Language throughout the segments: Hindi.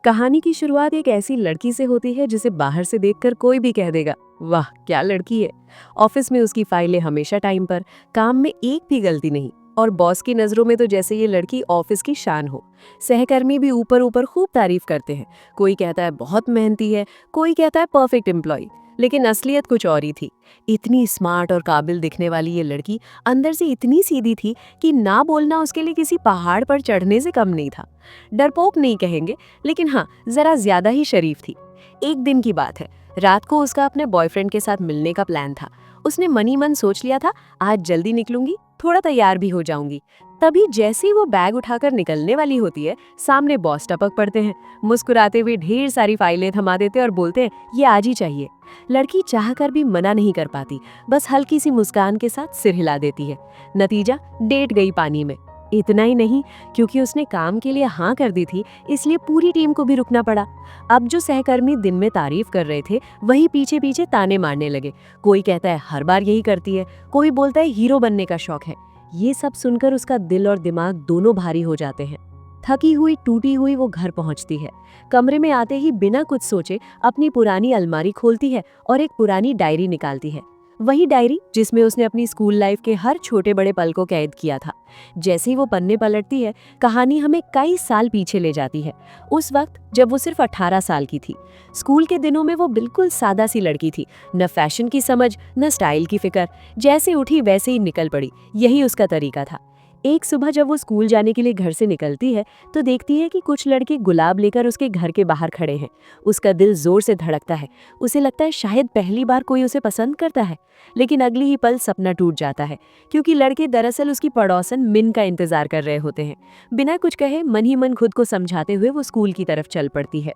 कहानी की शुरुआत एक ऐसी लड़की से होती है जिसे बाहर से देखकर कोई भी कह देगा, वाह क्या लड़की है। ऑफिस में उसकी फाइलें हमेशा टाइम पर, काम में एक भी गलती नहीं, और बॉस की नज़रों में तो जैसे ये लड़की ऑफिस की शान हो। सहकर्मी भी ऊपर ऊपर खूब तारीफ करते हैं। कोई कहता है बहुत मेहनती है, कोई कहता है परफेक्ट एम्प्लॉय। लेकिन असलियत कुछ और ही थी। इतनी स्मार्ट और काबिल दिखने वाली ये लड़की अंदर से इतनी सीधी थी कि ना बोलना उसके लिए किसी पहाड़ पर चढ़ने से कम नहीं था। डरपोक नहीं कहेंगे, लेकिन हाँ, जरा ज्यादा ही शरीफ थी। एक दिन की बात है, रात को उसका अपने बॉयफ्रेंड के साथ मिलने का प्लान था। उसने मनी मन सोच लिया था, आज जल्दी निकलूंगी, थोड़ा तैयार भी हो जाऊंगी। तभी जैसे ही वो बैग उठाकर निकलने वाली होती है, सामने बॉस टपक पड़ते हैं। मुस्कुराते हुए ढेर सारी फाइलें थमा देते और बोलते हैं, ये आज ही चाहिए। लड़की चाहकर भी मना नहीं कर पाती, बस हल्की सी मुस्कान के साथ सिर हिला देती है। नतीजा, डेट गई पानी में। इतना ही नहीं, क्योंकि उसने काम के लिए हाँ कर दी थी, इसलिए पूरी टीम को भी रुकना पड़ा। अब जो सहकर्मी दिन में तारीफ कर रहे थे, वही पीछे पीछे ताने मारने लगे। कोई कहता है हर बार यही करती है, कोई बोलता है हीरो बनने का शौक है। ये सब सुनकर उसका दिल और दिमाग दोनों भारी हो जाते हैं। थकी हुई टूटी हुई वो घर पहुंचती है। कमरे में आते ही बिना कुछ सोचे अपनी पुरानी अलमारी खोलती है और एक पुरानी डायरी निकालती है। वही डायरी जिसमें उसने अपनी स्कूल लाइफ के हर छोटे बड़े पल को कैद किया था। जैसे ही वो पन्ने पलटती है, कहानी हमें कई साल पीछे ले जाती है। उस वक्त जब वो सिर्फ 18 साल की थी। स्कूल के दिनों में वो बिल्कुल सादा सी लड़की थी, न फैशन की समझ, न स्टाइल की फिक्र। जैसे उठी वैसे ही निकल पड़ी, यही उसका तरीका था। एक सुबह जब वो स्कूल जाने के लिए घर से निकलती है, तो देखती है कि कुछ लड़के गुलाब लेकर उसके घर के बाहर खड़े हैं। उसका दिल जोर से धड़कता है। उसे लगता है शायद पहली बार कोई उसे पसंद करता है। लेकिन अगली ही पल सपना टूट जाता है, क्योंकि लड़के दरअसल उसकी पड़ोसन मिन का इंतजार कर रहे होते हैं। बिना कुछ कहे मन ही मन खुद को समझाते हुए वो स्कूल की तरफ चल पड़ती है।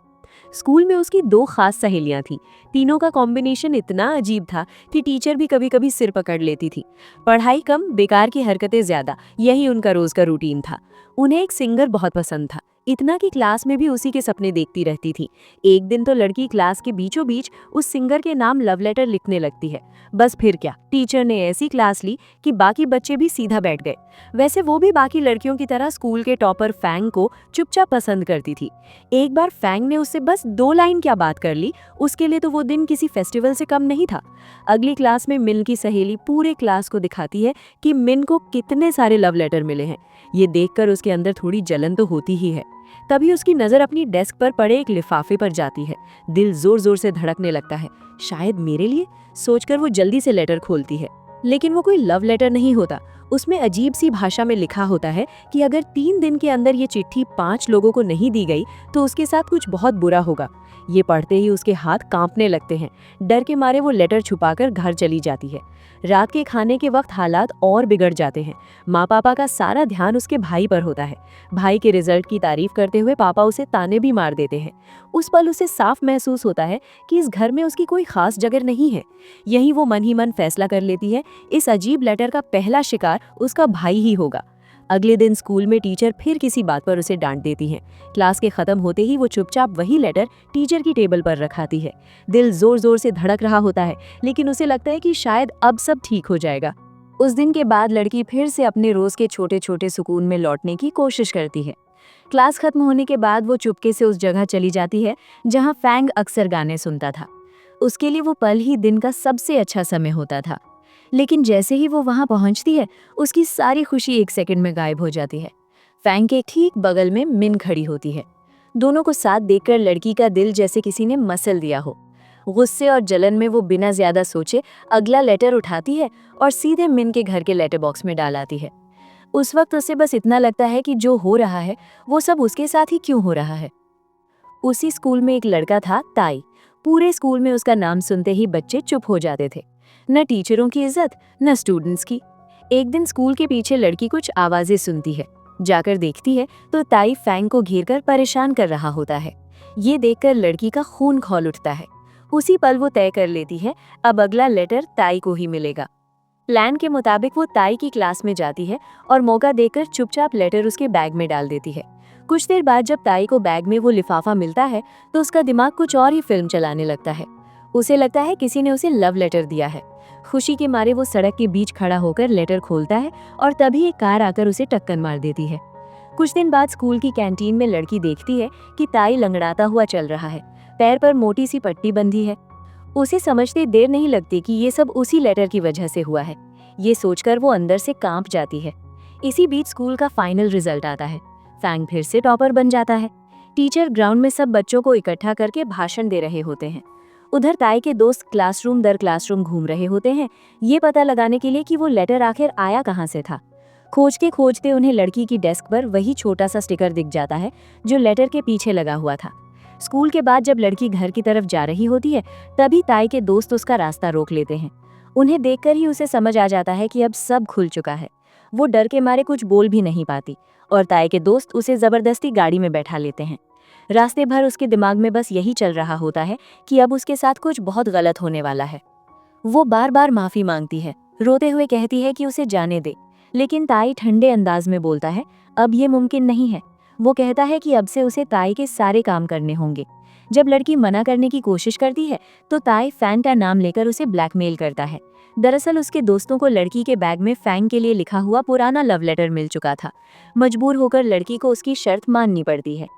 स्कूल में उसकी दो खास सहेलियां थीं। तीनों का कॉम्बिनेशन इतना अजीब था कि टीचर भी कभी कभी सिर पकड़ लेती थी। पढ़ाई कम, बेकार की हरकतें ज्यादा, यही उनका रोज का रूटीन था। उन्हें एक सिंगर बहुत पसंद था, इतना कि क्लास में भी उसी के सपने देखती रहती थी। एक दिन तो लड़की क्लास के बीचों बीच उस सिंगर के नाम लव लेटर लिखने लगती है। बस फिर क्या, टीचर ने ऐसी क्लास ली कि बाकी बच्चे भी सीधा बैठ गए। वैसे वो भी बाकी लड़कियों की तरह स्कूल के टॉपर फैंग को चुपचाप पसंद करती थी। एक बार फैंग ने उससे बस 2 लाइन क्या बात कर ली, उसके लिए तो वो दिन किसी फेस्टिवल से कम नहीं था। अगली क्लास में मिन की सहेली पूरे क्लास को दिखाती है कि मिन को कितने सारे लव लेटर मिले हैं। ये देखकर उसके अंदर थोड़ी जलन तो होती ही है। तभी उसकी नजर अपनी डेस्क पर पड़े एक लिफाफे पर जाती है। दिल जोर जोर से धड़कने लगता है। शायद मेरे लिए, सोचकर वो जल्दी से लेटर खोलती है। लेकिन वो कोई लव लेटर नहीं होता। उसमें अजीब सी भाषा में लिखा होता है कि अगर 3 दिन के अंदर ये चिट्ठी 5 लोगों को नहीं दी गई तो उसके साथ कुछ बहुत बुरा होगा। ये पढ़ते ही उसके हाथ कांपने लगते हैं। डर के मारे वो लेटर छुपाकर घर चली जाती है। रात के खाने के वक्त हालात और बिगड़ जाते हैं। माँ पापा का सारा ध्यान उसके भाई पर होता है। भाई के रिजल्ट की तारीफ करते हुए पापा उसे ताने भी मार देते हैं। उस पल उसे साफ महसूस होता है कि इस घर में उसकी कोई खास जगह नहीं है। यही वो मन ही मन फैसला कर लेती है, इस अजीब लेटर का पहला शिकार उसका भाई ही होगा। अगले दिन स्कूल में टीचर फिर किसी बात पर उसे डांट देती हैं। क्लास के खत्म होते ही वो चुपचाप वही लेटर टीचर की टेबल पर रखाती है। दिल जोर जोर से धड़क रहा होता है, लेकिन उसे लगता है कि शायद अब सब ठीक हो जाएगा। उस दिन के बाद लड़की फिर से अपने रोज के छोटे छोटे सुकून में लौटने की कोशिश करती है। क्लास खत्म होने के बाद वो चुपके से उस जगह चली जाती है जहाँ फैंग अक्सर गाने सुनता था। उसके लिए वो पल ही दिन का सबसे अच्छा समय होता था। लेकिन जैसे ही वो वहां पहुंचती है, उसकी सारी खुशी एक सेकंड में गायब हो जाती है। फैंग के ठीक बगल में मिन खड़ी होती है। दोनों को साथ देखकर लड़की का दिल जैसे किसी ने मसल दिया हो। गुस्से और जलन में वो बिना ज्यादा सोचे अगला लेटर उठाती है और सीधे मिन के घर के लेटर बॉक्स में डाल आती है। उस वक्त उसे बस इतना लगता है कि जो हो रहा है वो सब उसके साथ ही क्यों हो रहा है। उसी स्कूल में एक लड़का था, ताई। पूरे स्कूल में उसका नाम सुनते ही बच्चे चुप हो जाते थे। न टीचरों की इज्जत, न स्टूडेंट्स की। एक दिन स्कूल के पीछे लड़की कुछ आवाजें सुनती है। जाकर देखती है तो ताई फैंग को घेरकर परेशान कर रहा होता है। ये देखकर लड़की का खून खौल उठता है। उसी पल वो तय कर लेती है, अब अगला लेटर ताई को ही मिलेगा। प्लान के मुताबिक वो ताई की क्लास में जाती है और मौका देकर चुपचाप लेटर उसके बैग में डाल देती है। कुछ देर बाद जब ताई को बैग में वो लिफाफा मिलता है तो उसका दिमाग कुछ और ही फिल्म चलाने लगता है। उसे लगता है किसी ने उसे लव लेटर दिया है। खुशी के मारे वो सड़क के बीच खड़ा होकर लेटर खोलता है और तभी एक कार आकर उसे टक्कर मार देती है। कुछ दिन बाद स्कूल की कैंटीन में लड़की देखती है कि ताई लंगड़ाता हुआ चल रहा है, पैर पर मोटी सी पट्टी बंधी है। उसे समझते देर नहीं लगती कि ये सब उसी लेटर की वजह से हुआ है। ये सोचकर वो अंदर से कांप जाती है। इसी बीच स्कूल का फाइनल रिजल्ट आता है। फैंग फिर से टॉपर बन जाता है। टीचर ग्राउंड में सब बच्चों को इकट्ठा करके भाषण दे रहे होते हैं। उधर ताई के दोस्त क्लासरूम दर क्लासरूम घूम रहे होते हैं, ये पता लगाने के लिए कि वो लेटर आखिर आया कहाँ से था। खोजते उन्हें लड़की की डेस्क पर वही छोटा सा स्टिकर दिख जाता है जो लेटर के पीछे लगा हुआ था। स्कूल के बाद जब लड़की घर की तरफ जा रही होती है, तभी ताई के दोस्त उसका रास्ता रोक लेते हैं। उन्हें देखकर ही उसे समझ आ जाता है कि अब सब खुल चुका है। वो डर के मारे कुछ बोल भी नहीं पाती और ताई के दोस्त उसे जबरदस्ती गाड़ी में बैठा लेते हैं। रास्ते भर उसके दिमाग में बस यही चल रहा होता है कि अब उसके साथ कुछ बहुत गलत होने वाला है। वो बार बार माफी मांगती है, रोते हुए कहती है कि उसे जाने दे, लेकिन ताई ठंडे अंदाज में बोलता है अब ये मुमकिन नहीं है। वो कहता है कि अब से उसे ताई के सारे काम करने होंगे। जब लड़की मना करने की कोशिश करती है तो ताई फैंग का नाम लेकर उसे ब्लैकमेल करता है। दरअसल उसके दोस्तों को लड़की के बैग में फैंग के लिए लिखा हुआ पुराना लव लेटर मिल चुका था। मजबूर होकर लड़की को उसकी शर्त माननी पड़ती है।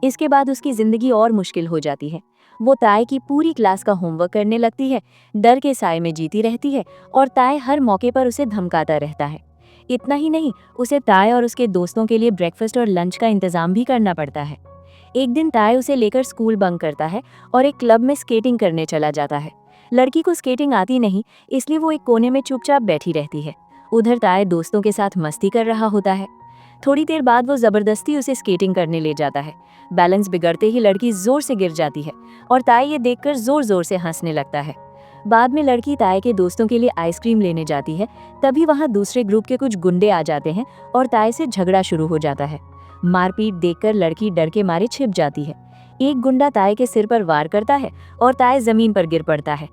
इसके बाद उसकी जिंदगी और मुश्किल हो जाती है। वो ताई की पूरी क्लास का होमवर्क करने लगती है, डर के साए में जीती रहती है और ताई हर मौके पर उसे धमकाता रहता है। इतना ही नहीं, उसे ताई और उसके दोस्तों के लिए ब्रेकफास्ट और लंच का इंतजाम भी करना पड़ता है। एक दिन ताई उसे लेकर स्कूल बंक करता है और एक क्लब में स्केटिंग करने चला जाता है। लड़की को स्केटिंग आती नहीं, इसलिए वो एक कोने में चुपचाप बैठी रहती है। उधर ताई दोस्तों के साथ मस्ती कर रहा होता है। थोड़ी देर बाद वो जबरदस्ती उसे स्केटिंग करने ले जाता है। बैलेंस बिगड़ते ही लड़की जोर से गिर जाती है और ताई ये देखकर जोर जोर से हंसने लगता है। बाद में लड़की ताई के दोस्तों के लिए आइसक्रीम लेने जाती है, तभी वहां दूसरे ग्रुप के कुछ गुंडे आ जाते हैं और ताई से झगड़ा शुरू हो जाता है। मारपीट देखकर लड़की डर के मारे छिप जाती है। एक गुंडा ताई के सिर पर वार करता है और ताई जमीन पर गिर पड़ता है।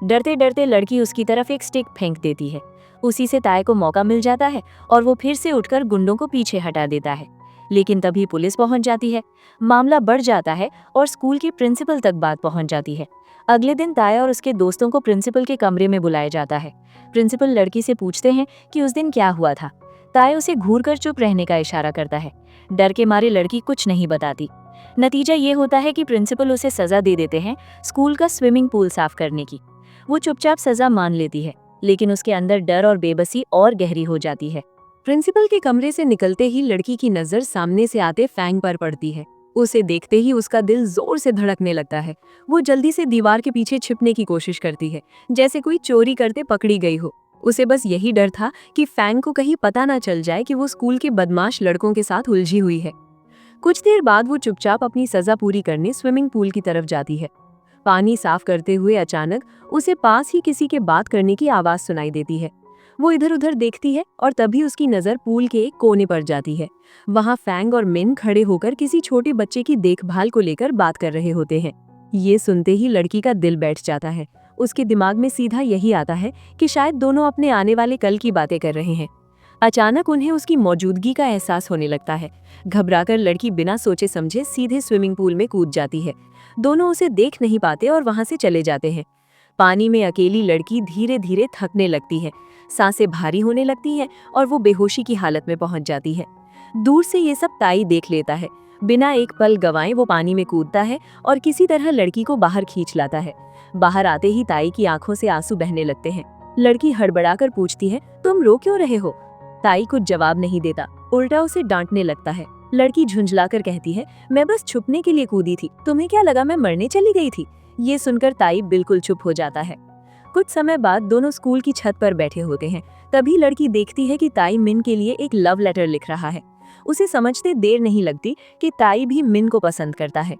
डरते डरते लड़की उसकी तरफ एक स्टिक फेंक देती है। उसी से ताई को मौका मिल जाता है और वो फिर से उठकर गुंडों को पीछे हटा देता है। लेकिन तभी पुलिस पहुंच जाती है। मामला बढ़ जाता है और स्कूल के प्रिंसिपल तक बात पहुंच जाती है। अगले दिन ताई और उसके दोस्तों को प्रिंसिपल के कमरे में बुलाया जाता है। प्रिंसिपल लड़की से पूछते हैं कि उस दिन क्या हुआ था। ताई उसे घूरकर चुप रहने का इशारा करता है। डर के मारे लड़की कुछ नहीं बताती। नतीजा ये होता है कि प्रिंसिपल उसे सजा दे देते हैं, स्कूल का स्विमिंग पूल साफ करने की। वो चुपचाप सजा मान लेती है, लेकिन उसके अंदर डर और बेबसी और गहरी हो जाती है। प्रिंसिपल के कमरे से निकलते ही लड़की की नजर सामने से आते फैंग पर पड़ती है। उसे देखते ही उसका दिल जोर से धड़कने लगता है। वो जल्दी से दीवार के पीछे छिपने की कोशिश करती है, जैसे कोई चोरी करते पकड़ी गई हो। उसे बस यही डर था कि फैंग को कहीं पता ना चल जाए कि वो स्कूल के बदमाश लड़कों के साथ उलझी हुई है। कुछ देर बाद वो चुपचाप अपनी सजा पूरी करने स्विमिंग पूल की तरफ जाती है। पानी साफ करते हुए अचानक उसे पास ही किसी के बात करने की आवाज सुनाई देती है। वो इधर उधर देखती है और तभी उसकी नजर पूल के एक कोने पर जाती है। वहां फैंग और मिन खड़े होकर किसी छोटे बच्चे की देखभाल को लेकर बात कर रहे होते हैं। ये सुनते ही लड़की का दिल बैठ जाता है। उसके दिमाग में सीधा यही आता है कि शायद दोनों अपने आने वाले कल की बातें कर रहे हैं। अचानक उन्हें उसकी मौजूदगी का एहसास होने लगता है। घबराकर लड़की बिना सोचे समझे सीधे स्विमिंग पूल में कूद जाती है। दोनों उसे देख नहीं पाते और वहां से चले जाते हैं। पानी में अकेली लड़की धीरे धीरे थकने लगती है, सांसें भारी होने लगती हैं और वो बेहोशी की हालत में पहुंच जाती है। दूर से ये सब ताई देख लेता है। बिना एक पल गंवाए वो पानी में कूदता है और किसी तरह लड़की को बाहर खींच लाता है। बाहर आते ही ताई की आंखों से आंसू बहने लगते हैं। लड़की हड़बड़ाकर पूछती है, तुम रो क्यों रहे हो? ताई कुछ जवाब नहीं देता, उल्टा उसे डांटने लगता है। लड़की झुंझलाकर कहती है, मैं बस छुपने के लिए कूदी थी, तुम्हें क्या लगा मैं मरने चली गई थी? ये सुनकर ताई बिल्कुल चुप हो जाता है। कुछ समय बाद दोनों स्कूल की छत पर बैठे होते हैं। तभी लड़की देखती है कि ताई मिन के लिए एक लव लेटर लिख रहा है। उसे समझते देर नहीं लगती कि ताई भी मिन को पसंद करता है।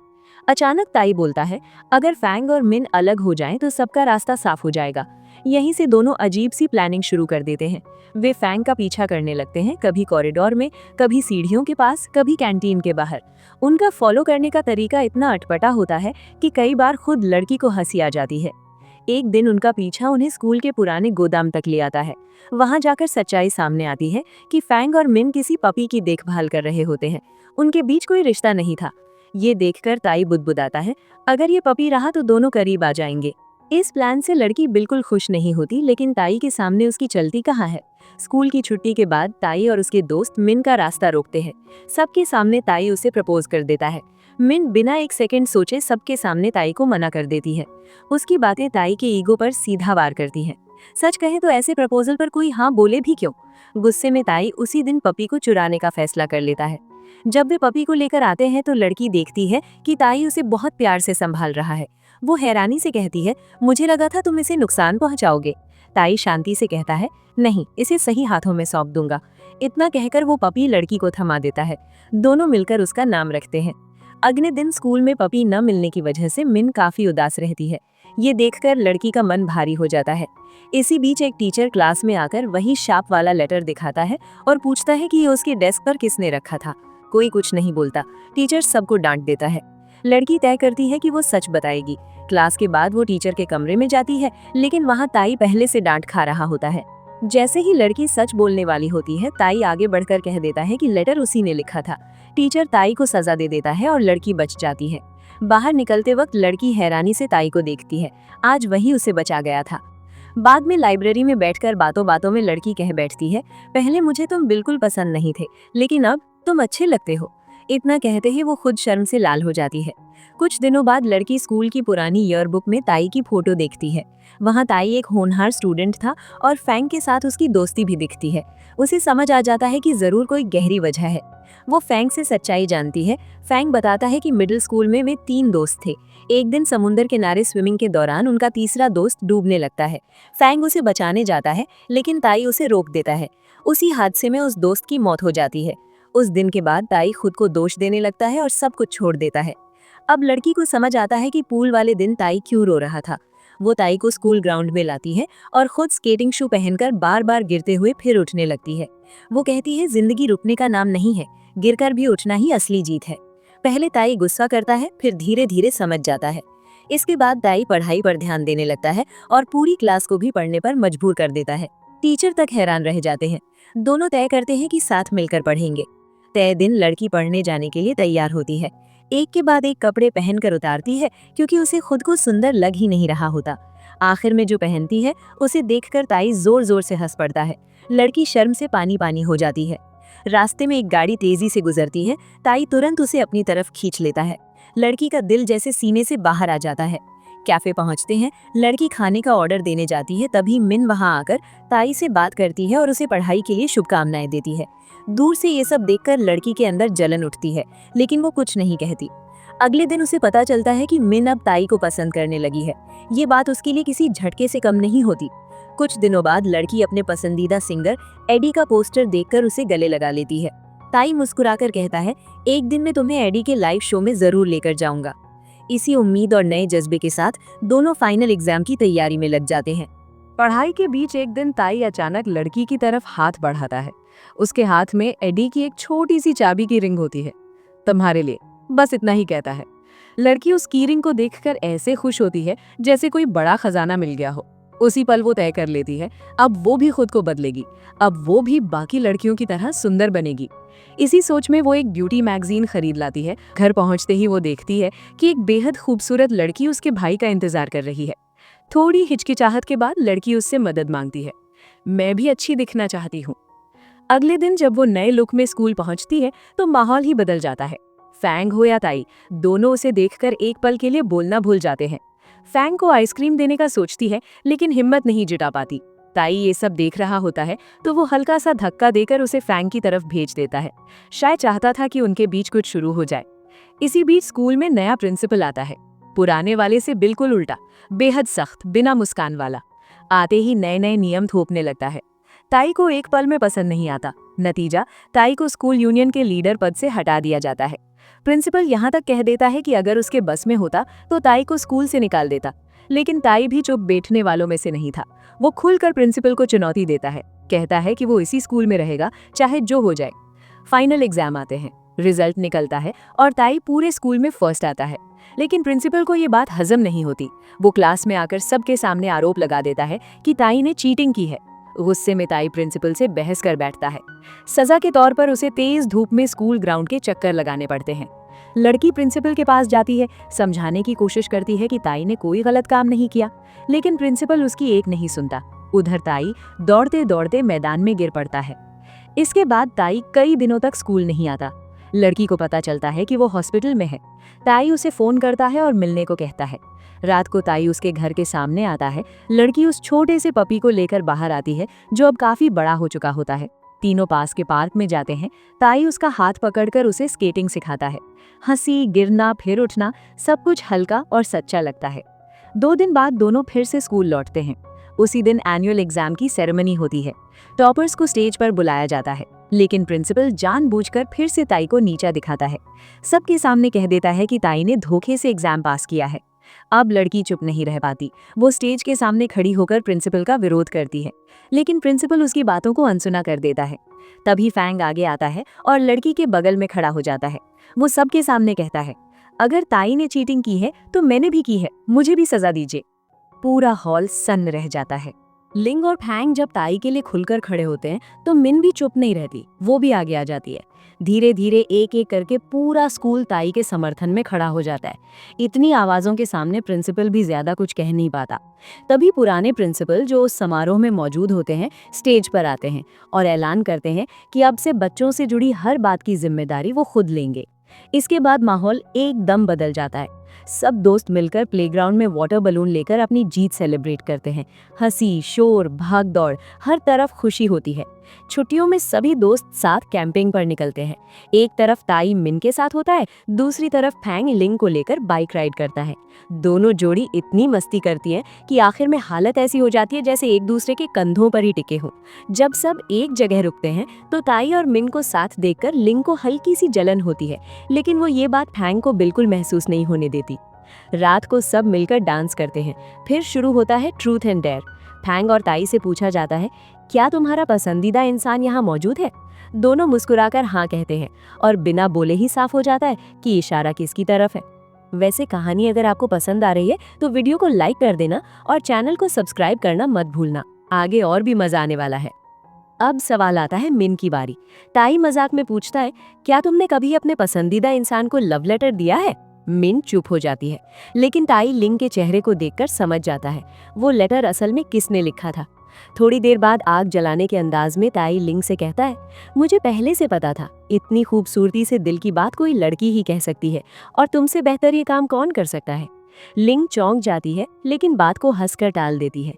अचानक ताई बोलता है, अगर फैंग और मिन अलग हो जाएं तो सबका रास्ता साफ हो जाएगा। यहीं से दोनों अजीब सी प्लानिंग शुरू कर देते हैं। वे फैंग का पीछा करने लगते हैं, कभी कॉरिडोर में, कभी सीढ़ियों के पास, कभी कैंटीन के बाहर। उनका फॉलो करने का तरीका इतना अटपटा होता है कि कई बार खुद लड़की को हंसी आ जाती है। एक दिन उनका पीछा उन्हें स्कूल के पुराने गोदाम तक ले आता है। वहां जाकर सच्चाई सामने आती है कि फैंग और मिन किसी पपी की देखभाल कर रहे होते हैं। उनके बीच कोई रिश्ता नहीं था। ये देखकर ताई बुदबुदाता है, अगर ये पपी रहा तो दोनों करीब आ जाएंगे। इस प्लान से लड़की बिल्कुल खुश नहीं होती, लेकिन ताई के सामने उसकी चलती कहाँ है। स्कूल की छुट्टी के बाद ताई और उसके दोस्त मिन का रास्ता रोकते हैं। सबके सामने ताई उसे प्रपोज कर देता है। मिन बिना एक सेकंड सोचे सबके सामने ताई को मना कर देती है। उसकी बातें ताई के ईगो पर सीधा वार करती हैं। सच कहे तो ऐसे प्रपोजल पर कोई हाँ बोले भी क्यों। गुस्से में ताई उसी दिन पपी को चुराने का फैसला कर लेता है। जब वे पपी को लेकर आते हैं तो लड़की देखती है कि ताई उसे बहुत प्यार से संभाल रहा है। वो हैरानी से कहती है, मुझे लगा था तुम इसे नुकसान पहुंचाओगे। ताई शांति से कहता है, नहीं, इसे सही हाथों में सौंप दूंगा। इतना कहकर वो पपी लड़की को थमा देता है। दोनों मिलकर उसका नाम रखते हैं। अगले दिन स्कूल में पपी न मिलने की वजह से मिन काफी उदास रहती है। ये देखकर लड़की का मन भारी हो जाता है। इसी बीच एक टीचर क्लास में आकर वही शाप वाला लेटर दिखाता है और पूछता है कि ये उसके डेस्क पर किसने रखा था। कोई कुछ नहीं बोलता। टीचर सबको डांट देता है। लड़की तय करती है कि वो सच बताएगी। क्लास के बाद वो टीचर के कमरे में जाती है, लेकिन वहाँ ताई पहले से डांट खा रहा होता है। जैसे ही लड़की सच बोलने वाली होती है, ताई आगे बढ़कर कह देता है कि लेटर उसी ने लिखा था। टीचर ताई को सजा दे देता है और लड़की बच जाती है। बाहर निकलते वक्त लड़की हैरानी से ताई को देखती है। आज वही उसे बचा गया था। बाद में लाइब्रेरी में बैठकर बातों बातों में लड़की कह बैठती है, पहले मुझे तुम बिल्कुल पसंद नहीं थे, लेकिन अब तुम अच्छे लगते हो। इतना कहते ही वो खुद शर्म से लाल हो जाती है। कुछ दिनों बाद लड़की स्कूल की पुरानी ईयरबुक में ताई की फोटो देखती है। वहाँ ताई एक होनहार स्टूडेंट था और फैंग के साथ उसकी दोस्ती भी दिखती है। उसे समझ आ जाता है कि जरूर कोई गहरी वजह है। वो फैंग से सच्चाई जानती है। फैंग बताता है कि मिडिल स्कूल में वे 3 दोस्त थे। एक दिन समुद्र किनारे स्विमिंग के दौरान उनका तीसरा दोस्त डूबने लगता है। फैंग उसे बचाने जाता है, लेकिन ताई उसे रोक देता है। उसी हादसे में उस दोस्त की मौत हो जाती है। उस दिन के बाद ताई खुद को दोष देने लगता है और सब कुछ छोड़ देता है। अब लड़की को समझ आता है कि पूल वाले दिन ताई क्यों रो रहा था। वो ताई को स्कूल ग्राउंड में लाती है और खुद स्केटिंग शू पहनकर बार बार गिरते हुए फिर उठने लगती है। वो कहती है, जिंदगी रुकने का नाम नहीं है, गिरकर भी उठना ही असली जीत है। पहले ताई गुस्सा करता है, फिर धीरे धीरे समझ जाता है। इसके बाद ताई पढ़ाई पर ध्यान देने लगता है और पूरी क्लास को भी पढ़ने पर मजबूर कर देता है। टीचर तक हैरान रह जाते हैं। दोनों तय करते हैं कि साथ मिलकर पढ़ेंगे। तय दिन लड़की पढ़ने जाने के लिए तैयार होती है। एक के बाद एक कपड़े पहनकर उतारती है, क्योंकि उसे खुद को सुंदर लग ही नहीं रहा होता। आखिर में जो पहनती है उसे देखकर ताई जोर जोर से हंस पड़ता है। लड़की शर्म से पानी पानी हो जाती है। रास्ते में एक गाड़ी तेजी से गुजरती है। ताई तुरंत उसे अपनी तरफ खींच लेता है। लड़की का दिल जैसे सीने से बाहर आ जाता है। कैफे पहुंचते हैं। लड़की खाने का ऑर्डर देने जाती है, तभी मिन वहां आकर ताई से बात करती है और उसे पढ़ाई के लिए शुभकामनाएं देती है। दूर से ये सब देखकर लड़की के अंदर जलन उठती है, लेकिन वो कुछ नहीं कहती। अगले दिन उसे पता चलता है कि मिन अब ताई को पसंद करने लगी है। ये बात उसके लिए किसी झटके से कम नहीं होती। कुछ दिनों बाद लड़की अपने पसंदीदा सिंगर एडी का पोस्टर देखकर उसे गले लगा लेती है। ताई मुस्कुराकर कहता है, एक दिन मैं तुम्हें एडी के लाइव शो में जरूर लेकर जाऊंगा। इसी उम्मीद और नए जज्बे के साथ दोनों फाइनल एग्जाम की तैयारी में लग जाते हैं। पढ़ाई के बीच एक दिन ताई अचानक लड़की की तरफ हाथ बढ़ाता है। उसके हाथ में एडी की एक छोटी सी चाबी की रिंग होती है। तुम्हारे लिए, बस इतना ही कहता है। लड़की उस की रिंग को देखकर ऐसे खुश होती है जैसे कोई बड़ा खजाना मिल गया हो। उसी पल वो तय कर लेती है, अब वो भी खुद को बदलेगी। अब वो भी बाकी लड़कियों की तरह सुंदर बनेगी। इसी सोच में वो एक ब्यूटी मैगजीन खरीद लाती है। घर पहुंचते ही वो देखती है कि एक बेहद खूबसूरत लड़की उसके भाई का इंतजार कर रही है। थोड़ी हिचकिचाहट के बाद लड़की उससे मदद मांगती है। मैं भी अच्छी दिखना चाहती हूँ। अगले दिन जब वो नए लुक में स्कूल पहुंचती है तो माहौल ही बदल जाता है। फैंग हो या ताई, दोनों उसे देखकर एक पल के लिए बोलना भूल जाते हैं। फैंग को आइसक्रीम देने का सोचती है, लेकिन हिम्मत नहीं जुटा पाती। ताई ये सब देख रहा होता है तो वो हल्का सा धक्का देकर उसे फैंग की तरफ भेज देता है। शायद चाहता था कि उनके बीच कुछ शुरू हो जाए। इसी बीच स्कूल में नया प्रिंसिपल आता है। पुराने वाले से बिल्कुल उल्टा, बेहद सख्त, बिना मुस्कान वाला। आते ही नए नए नियम थोपने लगता है। ताई को एक पल में पसंद नहीं आता। नतीजा, ताई को स्कूल यूनियन के लीडर पद से हटा दिया जाता है। प्रिंसिपल यहाँ तक कह देता है कि अगर उसके बस में होता तो ताई को स्कूल से निकाल देता, लेकिन ताई भी चुप बैठने वालों में से नहीं था। वो खुलकर प्रिंसिपल को चुनौती देता है। कहता है कि वो इसी स्कूल में रहेगा, चाहे जो हो जाए। फाइनल एग्जाम आते हैं। रिजल्ट निकलता है और ताई पूरे स्कूल में फर्स्ट आता है। लेकिन प्रिंसिपल को ये बात हजम नहीं होती। वो क्लास में आकर सबके सामने आरोप लगा देता है कि ताई ने चीटिंग की है। गुस्से में ताई प्रिंसिपल से बहस कर बैठता है। सजा के तौर पर उसे तेज धूप में स्कूल ग्राउंड के चक्कर लगाने पड़ते हैं। लड़की प्रिंसिपल के पास जाती है, समझाने की कोशिश करती है कि ताई ने कोई गलत काम नहीं किया, लेकिन प्रिंसिपल उसकी एक नहीं सुनता। उधर ताई दौड़ते दौड़ते मैदान में गिर पड़ता है। इसके बाद ताई कई दिनों तक स्कूल नहीं आता। लड़की को पता चलता है कि वो हॉस्पिटल में है। ताई उसे फोन करता है और मिलने को कहता है। रात को ताई उसके घर के सामने आता है। लड़की उस छोटे से पपी को लेकर बाहर आती है, जो अब काफी बड़ा हो चुका होता है। तीनों पास के पार्क में जाते हैं। ताई उसका हाथ पकड़कर उसे स्केटिंग सिखाता है। हंसी, गिरना, फिर उठना, सब कुछ हल्का और सच्चा लगता है। 2 दिन बाद दोनों फिर से स्कूल लौटते हैं। उसी दिन एनुअल एग्जाम की सेरेमनी होती है। टॉपर्स को स्टेज पर बुलाया जाता है, लेकिन प्रिंसिपल जानबूझकर फिर से ताई को नीचा दिखाता है। सबके सामने कह देता है कि ताई ने धोखे से एग्जाम पास किया है। अब लड़की चुप नहीं रह पाती। वो स्टेज के सामने खड़ी होकर प्रिंसिपल का विरोध करती है, लेकिन प्रिंसिपल उसकी बातों को अनसुना कर देता है। तभी फैंग आगे आता है और लड़की के बगल में खड़ा हो जाता है। वो सबके सामने कहता है, अगर ताई ने चीटिंग की है तो मैंने भी की है, मुझे भी सजा दीजिए। पूरा हॉल सन्न रह जाता है। लिंग और फैंग जब ताई के लिए खुलकर खड़े होते हैं तो मिन भी चुप नहीं रहती, वो भी आगे आ जाती है। धीरे धीरे एक एक करके पूरा स्कूल ताई के समर्थन में खड़ा हो जाता है। इतनी आवाजों के सामने प्रिंसिपल भी ज्यादा कुछ कह नहीं पाता। तभी पुराने प्रिंसिपल जो उस समारोह में मौजूद होते हैं स्टेज पर आते हैं और ऐलान करते हैं कि अब से बच्चों से जुड़ी हर बात की जिम्मेदारी वो खुद लेंगे। इसके बाद माहौल एकदम बदल जाता है। सब दोस्त मिलकर प्लेग्राउंड में वाटर बलून लेकर अपनी जीत सेलिब्रेट करते हैं। हंसी, शोर, भाग दौड़, हर तरफ खुशी होती है। छुट्टियों में सभी दोस्त साथ कैंपिंग पर निकलते हैं। एक तरफ ताई मिन के साथ होता है, दूसरी तरफ फैंग लिंग को लेकर बाइक राइड करता है। दोनों जोड़ी इतनी मस्ती करती है कि आखिर में हालत ऐसी हो जाती है जैसे एक दूसरे के कंधों पर ही टिके हों। जब सब एक जगह रुकते हैं तो ताई और मिन को साथ देखकर लिंग को हल्की सी जलन होती है, लेकिन वो ये बात फैंग को बिल्कुल महसूस नहीं होने देती। रात को सब मिलकर डांस करते हैं। फिर शुरू होता है ट्रूथ एंड डेयर। फैंग और ताई से पूछा जाता है, क्या तुम्हारा पसंदीदा इंसान यहाँ मौजूद है? दोनों मुस्कुराकर हाँ कहते हैं और बिना बोले ही साफ हो जाता है कि इशारा किसकी तरफ है। वैसे कहानी अगर आपको पसंद आ रही है तो वीडियो को लाइक कर देना और चैनल को सब्सक्राइब करना मत भूलना। आगे और भी मजा आने वाला है। अब सवाल आता है मिन की बारी। ताई मजाक में पूछता है, क्या तुमने कभी अपने पसंदीदा इंसान को लव लेटर दिया है? मिन चुप हो जाती है, लेकिन ताई लिंग के चेहरे को देखकर समझ जाता है वो लेटर असल में किसने लिखा था। थोड़ी देर बाद आग जलाने के अंदाज में ताई लिंग से कहता है, मुझे पहले से पता था इतनी खूबसूरती से दिल की बात कोई लड़की ही कह सकती है, और तुमसे बेहतर ये काम कौन कर सकता है। लिंग चौंक जाती है, लेकिन बात को हंसकर टाल देती है।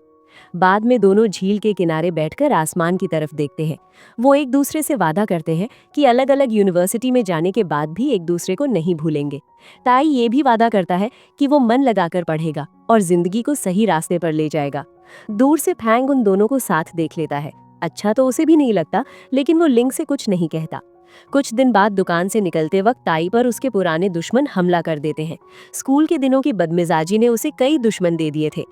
बाद में दोनों झील के किनारे बैठकर आसमान की तरफ देखते हैं। वो एक दूसरे से वादा करते हैं कि अलग अलग यूनिवर्सिटी में जाने के बाद भी एक दूसरे को नहीं भूलेंगे। ताई ये भी वादा करता है कि वो मन लगाकर पढ़ेगा और जिंदगी को सही रास्ते पर ले जाएगा। दूर से फैंग उन दोनों को साथ देख लेता है। अच्छा तो उसे भी नहीं लगता, लेकिन वो लिंग से कुछ नहीं कहता। कुछ दिन बाद दुकान से निकलते वक्त ताई पर उसके पुराने दुश्मन हमला कर देते हैं। स्कूल के दिनों की बदमिजाजी ने उसे कई दुश्मन दे दिए थे।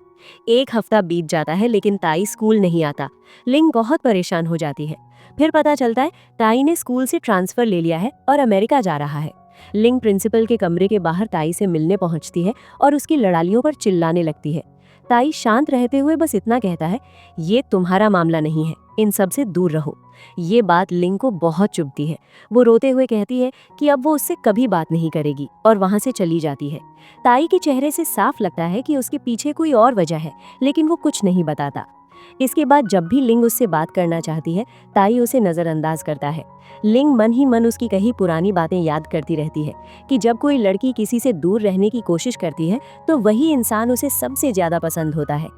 एक हफ्ता बीत जाता है, लेकिन ताई स्कूल नहीं आता। लिंग बहुत परेशान हो जाती है। फिर पता चलता है ताई ने स्कूल से ट्रांसफर ले लिया है और अमेरिका जा रहा है। लिंग प्रिंसिपल के कमरे के बाहर ताई से मिलने पहुंचती है और उसकी लड़ाइयों पर चिल्लाने लगती है। ताई शांत रहते हुए बस इतना कहता है, ये तुम्हारा मामला नहीं है, इन सब से दूर रहो। ये बात लिंग को बहुत चुभती है। वो रोते हुए कहती है कि अब वो उससे कभी बात नहीं करेगी और वहां से चली जाती है। ताई के चेहरे से साफ लगता है कि उसके पीछे कोई और वजह है, लेकिन वो कुछ नहीं बताता। इसके बाद जब भी लिंग उससे बात करना चाहती है, ताई उसे नजरअंदाज करता है। लिंग मन ही मन उसकी कही पुरानी बातें याद करती रहती है कि जब कोई लड़की किसी से दूर रहने की कोशिश करती है तो वही इंसान उसे सबसे ज्यादा पसंद होता है।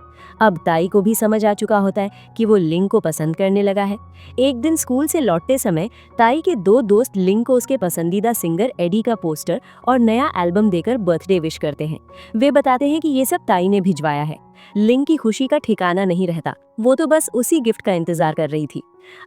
अब ताई को भी समझ आ चुका होता है कि वो लिंग को पसंद करने लगा है। एक दिन स्कूल से लौटते समय ताई के 2 दोस्त लिंग को उसके पसंदीदा सिंगर एडी का पोस्टर और नया एल्बम देकर बर्थडे विश करते हैं। वे बताते हैं कि ये सब ताई ने भिजवाया है। लिंग की खुशी का ठिकाना नहीं रहता, वो तो बस उसी गिफ्ट का इंतजार कर रही थी।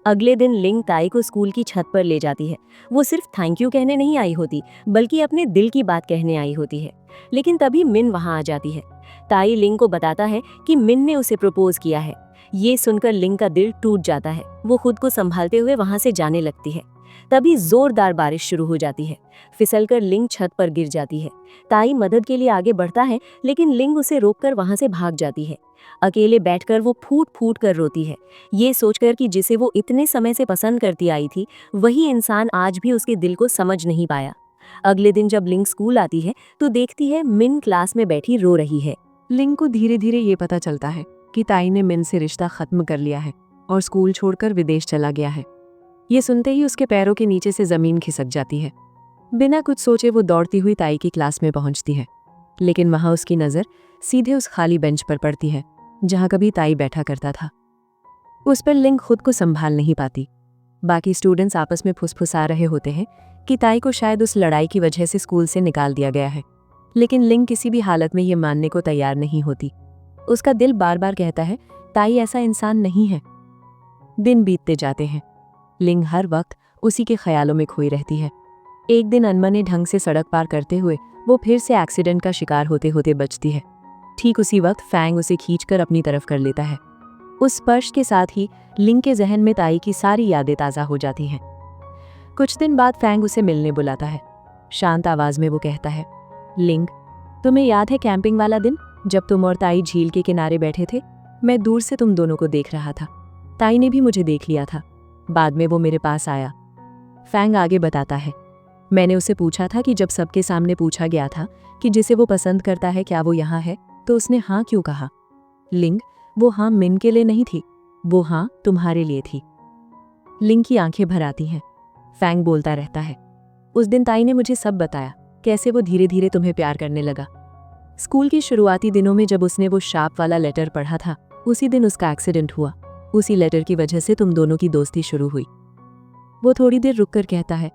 अगले दिन लिंग ताई को स्कूल की छत पर ले जाती है। वो सिर्फ थैंक यू कहने नहीं आई होती, बल्कि अपने दिल की बात कहने आई होती है। लेकिन तभी मिन वहां आ जाती है। ताई लिंग को बताता है कि मिन ने उसे प्रपोज किया है। ये सुनकर लिंग का दिल टूट जाता है। वो खुद को संभालते हुए वहां से जाने लगती है। तभी जोरदार बारिश शुरू हो जाती है। फिसलकर लिंग छत पर गिर जाती है। ताई मदद के लिए आगे बढ़ता है, लेकिन लिंग उसे रोककर वहां से भाग जाती है। अकेले बैठकर वो फूट फूट कर रोती है, ये सोचकर कि जिसे वो इतने समय से पसंद करती आई थी, वही इंसान आज भी उसके दिल को समझ नहीं पाया। अगले दिन जब लिंग स्कूल आती है तो देखती है मिन क्लास में बैठी रो रही है। लिंग को धीरे धीरे ये पता चलता है कि ताई ने मिन से रिश्ता खत्म कर लिया है और स्कूल छोड़कर विदेश चला गया है। ये सुनते ही उसके पैरों के नीचे से जमीन खिसक जाती है। बिना कुछ सोचे वो दौड़ती हुई ताई की क्लास में पहुंचती है, लेकिन वहां उसकी नज़र सीधे उस खाली बेंच पर पड़ती है जहां कभी ताई बैठा करता था। उस पर लिंग खुद को संभाल नहीं पाती। बाकी स्टूडेंट्स आपस में फुसफुसा रहे होते हैं कि ताई को शायद उस लड़ाई की वजह से स्कूल से निकाल दिया गया है, लेकिन लिंग किसी भी हालत में ये मानने को तैयार नहीं होती। उसका दिल बार बार कहता है ताई ऐसा इंसान नहीं है। दिन बीतते जाते हैं। लिंग हर वक्त उसी के ख्यालों में खोई रहती है। एक दिन अनमने ढंग से सड़क पार करते हुए वो फिर से एक्सीडेंट का शिकार होते होते बचती है। ठीक उसी वक्त फैंग उसे खींचकर अपनी तरफ कर लेता है। उस स्पर्श के साथ ही लिंग के जहन में ताई की सारी यादें ताज़ा हो जाती हैं। कुछ दिन बाद फैंग उसे मिलने बुलाता है। शांत आवाज में वो कहता है, लिंग, तुम्हें याद है कैंपिंग वाला दिन जब तुम और ताई झील के किनारे बैठे थे? मैं दूर से तुम दोनों को देख रहा था। ताई ने भी मुझे देख लिया था। बाद में वो मेरे पास आया। फैंग आगे बताता है, मैंने उसे पूछा था कि जब सबके सामने पूछा गया था कि जिसे वो पसंद करता है क्या वो यहाँ है, तो उसने हाँ क्यों कहा? लिंग, वो हाँ मिन के लिए नहीं थी, वो हाँ तुम्हारे लिए थी। लिंग की आंखें भर आती हैं। फैंग बोलता रहता है, उस दिन ताई ने मुझे सब बताया, कैसे वो धीरे धीरे तुम्हें प्यार करने लगा। स्कूल के शुरुआती दिनों में जब उसने वो शार्प वाला लेटर पढ़ा था, उसी दिन उसका एक्सीडेंट हुआ। उसी लेटर की वजह से तुम दोनों की दोस्ती शुरू हुई। वो थोड़ी देर रुककर कहता है,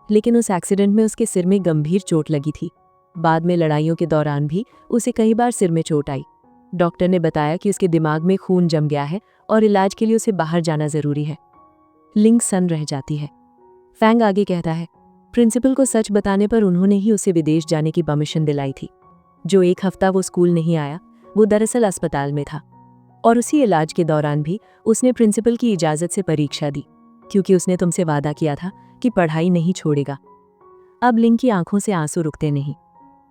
लेकिन उस एक्सीडेंट में उसके सिर में गंभीर चोट लगी थी। बाद में लड़ाइयों के दौरान भी उसे कई बार सिर में चोट आई। डॉक्टर ने बताया कि उसके दिमाग में खून जम गया है और इलाज के लिए उसे बाहर जाना जरूरी है। लिंग सन रह जाती है। फैंग आगे कहता है, प्रिंसिपल को सच बताने पर उन्होंने ही उसे विदेश जाने की परमिशन दिलाई थी। जो एक हफ्ता वो स्कूल नहीं आया, वो दरअसल अस्पताल में था, और उसी इलाज के दौरान भी उसने प्रिंसिपल की इजाज़त से परीक्षा दी, क्योंकि उसने तुमसे वादा किया था कि पढ़ाई नहीं छोड़ेगा। अब लिंग की आंखों से आंसू रुकते नहीं।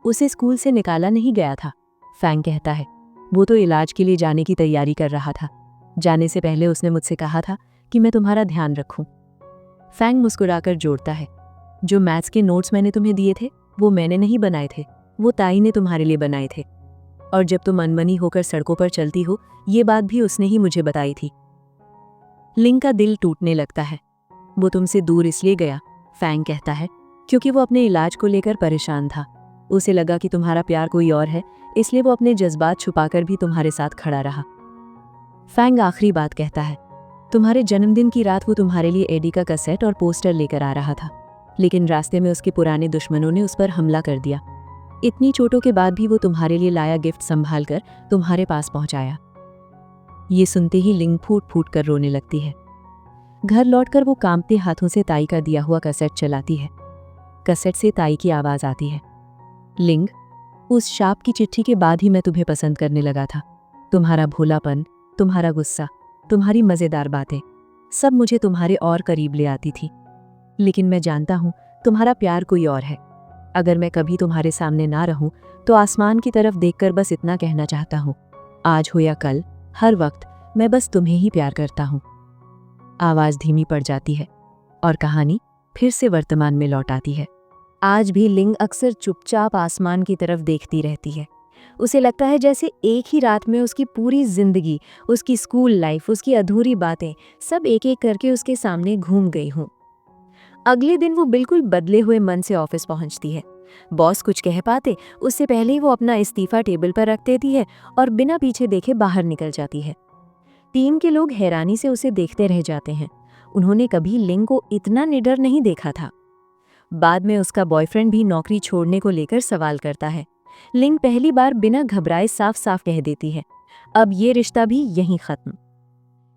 उसे स्कूल से निकाला नहीं गया था। फैंग कहता है, वो तो इलाज के लिए जाने की तैयारी कर रहा था। जाने से पहले उसने मुझसे कहा था कि मैं तुम्हारा ध्यान रखूं। फैंग मुस्कुराकर जोड़ता है, जो मैथ्स के नोट्स मैंने तुम्हें दिए थे वो मैंने नहीं बनाए थे, वो ताई ने तुम्हारे लिए बनाए थे। और जब तुम अनमनी होकर सड़कों पर चलती हो, ये बात भी उसने ही मुझे बताई थी। लिंग का दिल टूटने लगता है। वो तुमसे दूर इसलिए गया, फैंग कहता है, क्योंकि वो अपने इलाज को लेकर परेशान था। उसे लगा कि तुम्हारा प्यार कोई और है, इसलिए वो अपने जज्बात छुपाकर भी तुम्हारे साथ खड़ा रहा। फैंग आखिरी बात कहता है, तुम्हारे जन्मदिन की रात वो तुम्हारे लिए एडी का कैसेट और पोस्टर लेकर आ रहा था, लेकिन रास्ते में उसके पुराने दुश्मनों ने उस पर हमला कर दिया। इतनी चोटों के बाद भी वो तुम्हारे लिए लाया गिफ्ट संभाल कर तुम्हारे पास पहुंचाया। ये सुनते ही लिंग फूट फूट कर रोने लगती है। घर लौटकर वो कांपते हाथों से ताई का दिया हुआ कैसेट चलाती है। कैसेट से ताई की आवाज आती है, लिंग, उस शाप की चिट्ठी के बाद ही मैं तुम्हें पसंद करने लगा था। तुम्हारा भोलापन, तुम्हारा गुस्सा, तुम्हारी मजेदार बातें, सब मुझे तुम्हारे और करीब ले आती थी। लेकिन मैं जानता हूं तुम्हारा प्यार कोई और है। अगर मैं कभी तुम्हारे सामने ना रहूं तो आसमान की तरफ देखकर बस इतना कहना चाहता हूं, आज हो या कल, हर वक्त मैं बस तुम्हें ही प्यार करता हूं। आवाज धीमी पड़ जाती है और कहानी फिर से वर्तमान में लौट आती है। आज भी लिंग अक्सर चुपचाप आसमान की तरफ देखती रहती है। उसे लगता है जैसे एक ही रात में उसकी पूरी जिंदगी, उसकी स्कूल लाइफ, उसकी अधूरी बातें सब एक एक करके उसके सामने घूम गई हों। अगले दिन वो बिल्कुल बदले हुए मन से ऑफिस पहुंचती है। बॉस कुछ कह पाते उससे पहले ही वो अपना इस्तीफा टेबल पर रख देती है और बिना पीछे देखे बाहर निकल जाती है। टीम के लोग हैरानी से उसे देखते रह जाते हैं। उन्होंने कभी लिंग को इतना निडर नहीं देखा था। बाद में उसका बॉयफ्रेंड भी नौकरी छोड़ने को लेकर सवाल करता है। लिंग पहली बार बिना घबराए साफ साफ कह देती है, अब ये रिश्ता भी यहीं खत्म,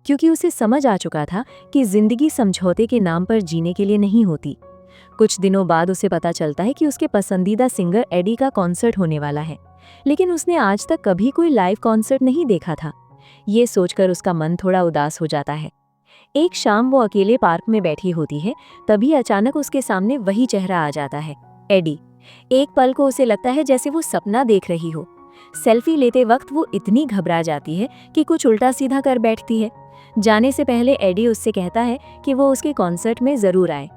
क्योंकि उसे समझ आ चुका था कि जिंदगी समझौते के नाम पर जीने के लिए नहीं होती। कुछ दिनों बाद उसे पता चलता है कि उसके पसंदीदा सिंगर एडी का कॉन्सर्ट होने वाला है, लेकिन उसने आज तक कभी कोई लाइव कॉन्सर्ट नहीं देखा था। ये सोचकर उसका मन थोड़ा उदास हो जाता है। एक शाम वो अकेले पार्क में बैठी होती है, तभी अचानक उसके सामने वही चेहरा आ जाता है, एडी। एक पल को उसे लगता है जैसे वो सपना देख रही हो। सेल्फी लेते वक्त वो इतनी घबरा जाती है कि कुछ उल्टा सीधा कर बैठती है। जाने से पहले एडी उससे कहता है कि वो उसके कॉन्सर्ट में जरूर आए।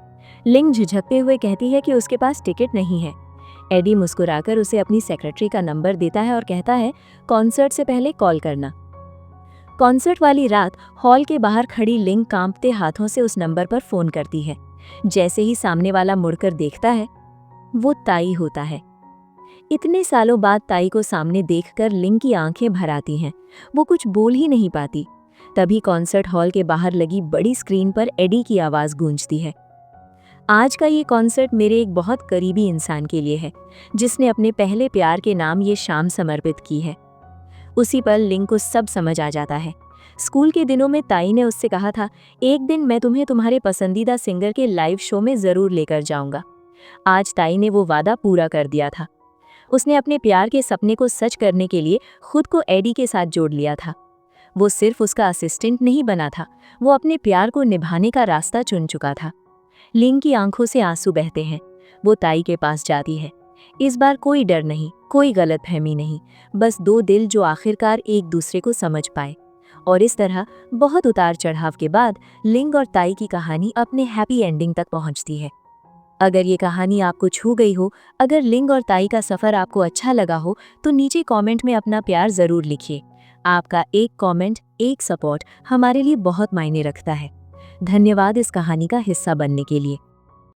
लिंग झिझकते हुए कहती है कि उसके पास टिकट नहीं है। एडी मुस्कुराकर उसे अपनी सेक्रेटरी का नंबर देता है और कहता है, कॉन्सर्ट से पहले कॉल करना। कॉन्सर्ट वाली रात हॉल के बाहर खड़ी लिंग कांपते हाथों से उस नंबर पर फोन करती है। जैसे ही सामने वाला मुड़कर देखता है, वो ताई होता है। इतने सालों बाद ताई को सामने देखकर लिंग की आंखें भर आती हैं। वो कुछ बोल ही नहीं पाती। तभी कॉन्सर्ट हॉल के बाहर लगी बड़ी स्क्रीन पर एडी की आवाज़ गूंजती है। आज का ये कॉन्सर्ट मेरे एक बहुत करीबी इंसान के लिए है, जिसने अपने पहले प्यार के नाम ये शाम समर्पित की है। उसी पल लिंग को सब समझ आ जाता है। स्कूल के दिनों में ताई ने उससे कहा था, एक दिन मैं तुम्हें तुम्हारे पसंदीदा सिंगर के लाइव शो में ज़रूर लेकर जाऊंगा। आज ताई ने वो वादा पूरा कर दिया था। उसने अपने प्यार के सपने को सच करने के लिए खुद को एडी के साथ जोड़ लिया था। वो सिर्फ उसका असिस्टेंट नहीं बना था, वो अपने प्यार को निभाने का रास्ता चुन चुका था। लिंग की आंखों से आंसू बहते हैं। वो ताई के पास जाती है। इस बार कोई डर नहीं, कोई गलतफहमी नहीं, बस दो दिल जो आखिरकार एक दूसरे को समझ पाए। और इस तरह बहुत उतार चढ़ाव के बाद लिंग और ताई की कहानी अपने हैप्पी एंडिंग तक पहुंचती है। अगर ये कहानी आपको छू गई हो, अगर लिंग और ताई का सफ़र आपको अच्छा लगा हो, तो नीचे कमेंट में अपना प्यार ज़रूर लिखिए। आपका एक कमेंट, एक सपोर्ट हमारे लिए बहुत मायने रखता है। धन्यवाद इस कहानी का हिस्सा बनने के लिए।